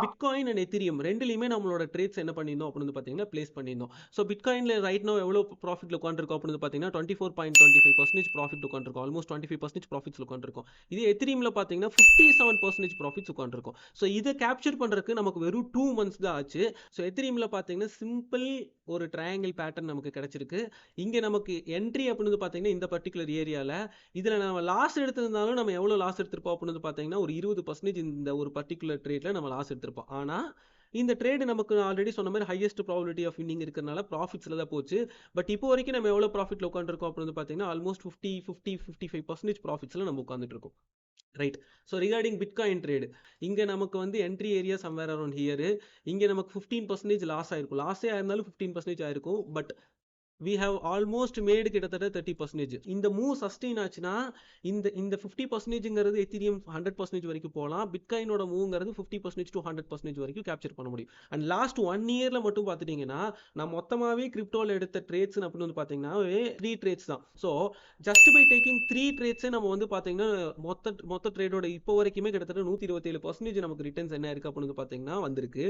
Bitcoin and Ethereum ரெண்டுலையுமே நம்மளோட trades என்ன பண்ணியிருந்தோம் அப்படின்னு பார்த்தீங்கன்னா பிளேஸ் பண்ணியிருந்தோம். ஸோ பிட்காயினில் ரைட் நோ எவ்வளோ ப்ராஃபிட்டில் உட்காந்துருக்கோம் அப்படின்னு பார்த்தீங்கன்னா 24.25% ப்ராஃபிட் உட்காந்துருக்கோம். ஆல்மோஸ்ட் 25% ப்ராஃபிட்ஸ் உட்காந்துருக்கோம். இது எத்திரியமில் பார்த்தீங்கன்னா 57% ப்ராஃபிட்ஸ் உட்காந்துருக்கும். ஸோ இதை கேப்சர் பண்ணுறதுக்கு நமக்கு வெறும் 2 months தான் ஆச்சு. ஸோ எத்திரியமில் பார்த்தீங்கன்னா சிம்பிள் ஒரு ட்ரையாங்கிள் பேட்டர்ன் நமக்கு கிடைச்சிருக்கு. இங்கே நமக்கு என்ட்ரி அப்படின்னு பார்த்தீங்கன்னா இந்த பர்டிகுலர் ஏரியாவில் இதில் நம்ம லாஸ் எடுத்திருந்தாலும் நம்ம எவ்வளோ லாஸ் எடுத்திருப்போம் அப்படின்னு பார்த்தீங்கன்னா ஒரு 20% இந்த ஒரு பர்டிகுலர் ட்ரேட்ல நம்ம லாஸ் எடுத்திருப்போம். ஆனால் இந்த ட்ரேடு நமக்கு ஆல்ரெடி சொன்ன மாதிரி ஹையஸ்ட் ப்ராபபிலிட்டி ஆஃப் வின்னிங் இருக்கிறனால ப்ராஃபிட்ஸில் தான் போச்சு. பட் இப்போ வரைக்கும் நம்ம எவ்வளோ ப்ராஃபிட்டில் உட்காந்துருக்கோம் அப்படின்னு பார்த்தீங்கன்னா ஆல்மோஸ்ட் 55% ப்ராஃபிட்ஸில் நம்ம உட்காந்துட்டு இருக்கோம். Right. So regarding bitcoin trade இங்கே நமக்கு வந்து entry area somewhere around here. இங்கே நமக்கு 15% லாஸ் ஆயிருக்கும். லாஸே ஆயிருந்தாலும் 15% ஆயிருக்கும். But we have almost made கிட்டத்தட்ட 30%. இந்த மூவ் சஸ்டெயின் ஆச்சுன்னா இந்த 50%ங்கிறது எத்திரியம் 100% வரைக்கும் போகலாம். பிட்காயினோட மூவ்ங்கிறது 50% to 100% வரைக்கும் கேப்சர் பண்ண முடியும். அண்ட் லாஸ்ட் 1 yearல மட்டும் பார்த்துட்டீங்கன்னா நான் மொத்தமாகவே கிரிப்டோவில் எடுத்த ட்ரேட்ஸ் அப்படின்னு வந்து பார்த்தீங்கன்னா 3 ட்ரேட்ஸ் தான். ஸோ ஜஸ்ட் பை டேக்கிங் 3 ட்ரேட்ஸே நம்ம வந்து பார்த்தீங்கன்னா மொத்த ட்ரேடோட இப்போ வரைக்குமே கிட்டத்தட்ட 127% நமக்கு ரிட்டர்ன்ஸ் என்ன இருக்கு அப்படின்னு பார்த்தீங்கன்னா வந்திருக்கு.